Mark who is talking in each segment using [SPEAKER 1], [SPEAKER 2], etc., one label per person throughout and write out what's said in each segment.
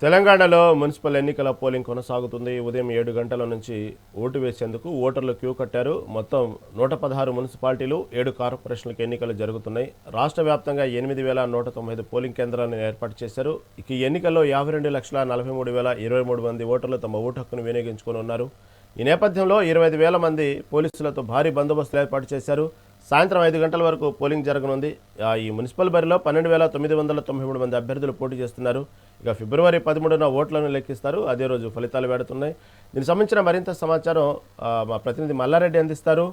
[SPEAKER 1] తెలంగాణలో మున్సిపల్ ఎన్నికల పోలింగ్ కొనసాగుతుంది. ఉదయం 7 గంటల నుంచి ఓటు వేసేందుకు ఓటర్లు క్యూ కట్టారు. మొత్తం 116 మున్సిపాలిటీలు, 7 కార్పొరేషన్లకు ఎన్నికలు జరుగుతున్నాయి. రాష్ట్ర వ్యాప్తంగా 8,195 పోలింగ్ కేంద్రాలను ఏర్పాటు చేశారు. ఈ ఎన్నికల్లో 52,43,023 మంది ఓటర్లు తమ ఓటు హక్కును వినియోగించుకొని ఉన్నారు. ఈ నేపథ్యంలో 25,000 మంది పోలీసులతో భారీ బందోబస్తులు ఏర్పాటు చేశారు. సాయంత్రం 5 గంటల వరకు పోలింగ్ జరగనుంది. ఈ మున్సిపల్ బరిలో 12,993 మంది అభ్యర్థులు పోటీ చేస్తున్నారు. ఇక ఫిబ్రవరి 13న ఓట్లను లెక్కిస్తారు. అదే రోజు ఫలితాలు వెడుతున్నాయి. దీనికి సంబంధించిన మరింత సమాచారం మా ప్రతినిధి మల్లారెడ్డి అందిస్తారు.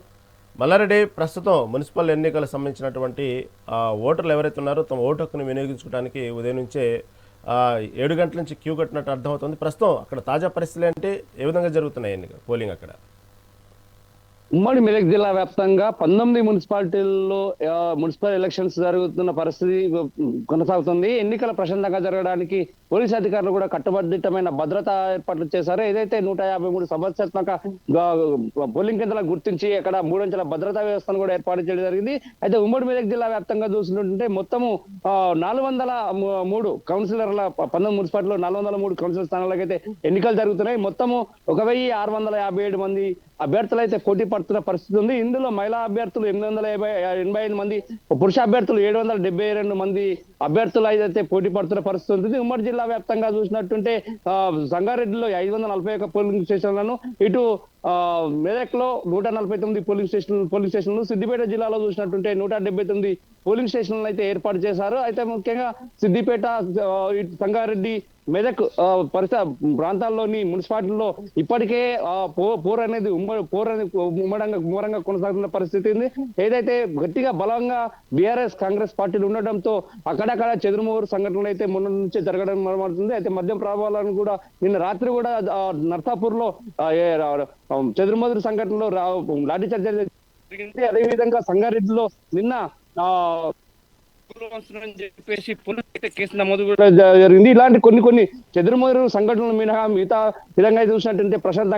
[SPEAKER 1] మల్లారెడ్డి, ప్రస్తుతం మున్సిపల్ ఎన్నికలకు సంబంధించినటువంటి ఓటర్లు ఎవరైతే ఉన్నారో తమ ఓటు హక్కును వినియోగించుకోవడానికి ఉదయం నుంచే 7 గంటల నుంచి క్యూ కట్టినట్టు అర్థమవుతుంది. ప్రస్తుతం అక్కడ తాజా పరిస్థితులు ఏంటి? ఏ విధంగా జరుగుతున్నాయి పోలింగ్ అక్కడ?
[SPEAKER 2] ఉమ్మడి మెదక్ జిల్లా వ్యాప్తంగా 19 మున్సిపాలిటీల్లో మున్సిపల్ ఎలక్షన్స్ జరుగుతున్న పరిస్థితి కొనసాగుతుంది. ఎన్నికల ప్రశాంతంగా జరగడానికి పోలీసు అధికారులు కూడా కట్టుబడితమైన భద్రతా ఏర్పాట్లు చేశారు. ఏదైతే 153 సమస్యాత్మక పోలింగ్ కేంద్రాలను గుర్తించి అక్కడ 3 అంచెల భద్రతా వ్యవస్థను కూడా ఏర్పాటు చేయడం జరిగింది. అయితే ఉమ్మడి మెదక్ జిల్లా వ్యాప్తంగా చూసినట్టుంటే మొత్తము 403 కౌన్సిలర్ల 19 మున్సిపాలిటీలో 403 కౌన్సిలర్ స్థానాలకు అయితే ఎన్నికలు జరుగుతున్నాయి. మొత్తము 1,657 మంది అభ్యర్థులు అయితే పోటీ పడుతున్న పరిస్థితి ఉంది. ఇందులో మహిళా అభ్యర్థులు 885 మంది, పురుష అభ్యర్థులు 772 మంది అభ్యర్థులు అయితే పోటీ పడుతున్న పరిస్థితి ఉంటుంది. ఉమ్మడి జిల్లా వ్యాప్తంగా చూసినట్టుంటే సంగారెడ్డిలో 541 పోలింగ్ స్టేషన్లను, ఇటు మెదక్ లో 149 పోలింగ్ స్టేషన్లు, సిద్దిపేట జిల్లాలో చూసినట్టుంటే 179 పోలింగ్ స్టేషన్లు అయితే ఏర్పాటు చేశారు. అయితే ముఖ్యంగా సిద్దిపేట, సంగారెడ్డి, మెదక్ పరిసర ప్రాంతాల్లోని మున్సిపాలిటీల్లో ఇప్పటికే పోర్ అనేది ముమ్మరంగా కొనసాగుతున్న పరిస్థితి ఉంది. ఏదైతే గట్టిగా బలంగా బీఆర్ఎస్ కాంగ్రెస్ పార్టీలు ఉండడంతో అక్కడక్కడ చెదురుమూరు సంఘటనలు అయితే మొన్న నుంచే జరగడం మొదలవుతుంది. అయితే మద్యం ప్రభావాలను కూడా నిన్న రాత్రి కూడా నర్సాపూర్ లో చెదురుమదురు సంఘటనలో లాఠీచార్జ్ జరిగింది. అదేవిధంగా సంగారెడ్డిలో నిన్న చెప్పేసి పోలీసు కేసు నమోదు కూడా జరిగింది. ఇలాంటి కొన్ని చెదురుమదురు సంఘటనలు మినహా మిగతా విధంగా చూసినట్టుంటే ప్రశాంత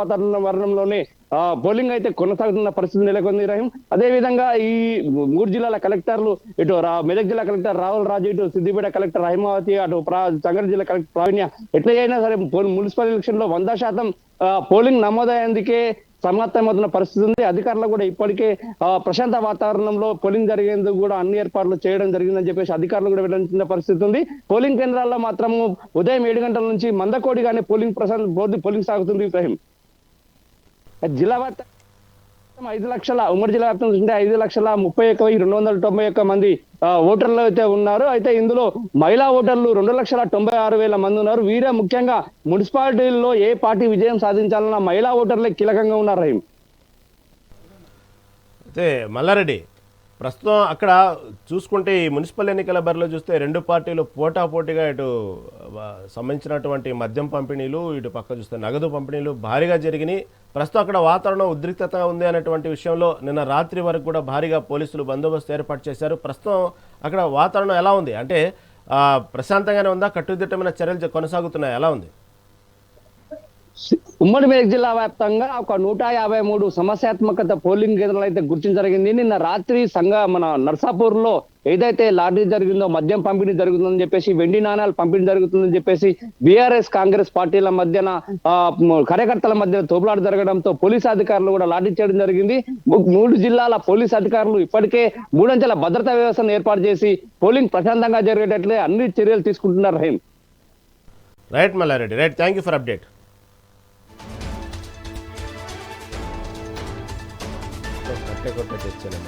[SPEAKER 2] వాతావరణంలోనే పోలింగ్ అయితే కొనసాగుతున్న పరిస్థితి నెలకొంది. రహీం, అదే విధంగా ఈ 3 జిల్లాల కలెక్టర్లు, ఇటు మెదక్ జిల్లా కలెక్టర్ రాహుల్ రాజు, ఇటు సిద్దిపేట కలెక్టర్ రహిమావతి, అటు సంగారెడ్డి జిల్లా కలెక్టర్ ప్రావీణ్య ఎట్లయినా సరే మున్సిపల్ ఎలక్షన్ లో 100% పోలింగ్ నమోదయ్యేందుకే సమాప్తమవుతున్న పరిస్థితి ఉంది. అధికారులు కూడా ఇప్పటికే ప్రశాంత వాతావరణంలో పోలింగ్ జరిగేందుకు కూడా అన్ని ఏర్పాట్లు చేయడం జరిగిందని చెప్పేసి అధికారులు కూడా వెల్లడించిన పరిస్థితి ఉంది. పోలింగ్ కేంద్రాల్లో మాత్రము ఉదయం 7 గంటల నుంచి మందకోడిగానే పోలింగ్ సాగుతుంది. ఇబ్రాహీం, జిల్లా వ్యాప్తంగా 5 లక్షల, ఉమ్మడి జిల్లా వ్యాప్తంగా చూస్తుంటే 5,31,291 మంది ఓటర్లు అయితే ఉన్నారు. అయితే ఇందులో మహిళా ఓటర్లు 2,96,000 మంది ఉన్నారు. వీరే ముఖ్యంగా మున్సిపాలిటీల్లో ఏ పార్టీ విజయం సాధించాలన్న మహిళా ఓటర్లే కీలకంగా ఉన్నారు. రహీం,
[SPEAKER 1] అయితే మల్లారెడ్డి, ప్రస్తుతం అక్కడ చూసుకుంటే ఈ మున్సిపల్ ఎన్నికల బరిలో చూస్తే 2 పార్టీలు పోటాపోటీగా ఇటు సంబంధించినటువంటి మద్యం పంపిణీలు, ఇటు పక్క చూస్తే నగదు పంపిణీలు భారీగా జరిగినాయి. ప్రస్తుతం అక్కడ వాతావరణం ఉద్రిక్తత ఉంది అనేటువంటి విషయంలో నిన్న రాత్రి వరకు కూడా భారీగా పోలీసులు బందోబస్తు ఏర్పాటు చేశారు. ప్రస్తుతం అక్కడ వాతావరణం ఎలా ఉంది? అంటే ప్రశాంతంగానే ఉందా? కట్టుదిట్టమైన చర్యలు కొనసాగుతున్నాయి? ఎలా ఉంది?
[SPEAKER 2] ఉమ్మడి మెదక్ జిల్లా వ్యాప్తంగా ఒక 153 సమస్యాత్మకత పోలింగ్ కేంద్రాలు అయితే గుర్తించడం జరిగింది. నిన్న రాత్రి మన నర్సాపూర్ లో ఏదైతే లాటరీ జరిగిందో, మద్యం పంపిణీ జరుగుతుందని చెప్పేసి, వెండి నాణాలు పంపిణీ జరుగుతుందని చెప్పేసి బీఆర్ఎస్ కాంగ్రెస్ పార్టీల మధ్యన కార్యకర్తల మధ్య తోపులాట జరగడంతో పోలీసు అధికారులు కూడా లాఠీ చేయడం జరిగింది. 3 జిల్లాల పోలీసు అధికారులు ఇప్పటికే 3 అంచెల భద్రతా వ్యవస్థను ఏర్పాటు చేసి పోలింగ్ ప్రశాంతంగా జరిగేటట్లే అన్ని చర్యలు తీసుకుంటున్నారు. Rahim,
[SPEAKER 1] right Mallareddy, right, thank you for update. కొట్టే తెచ్చాను.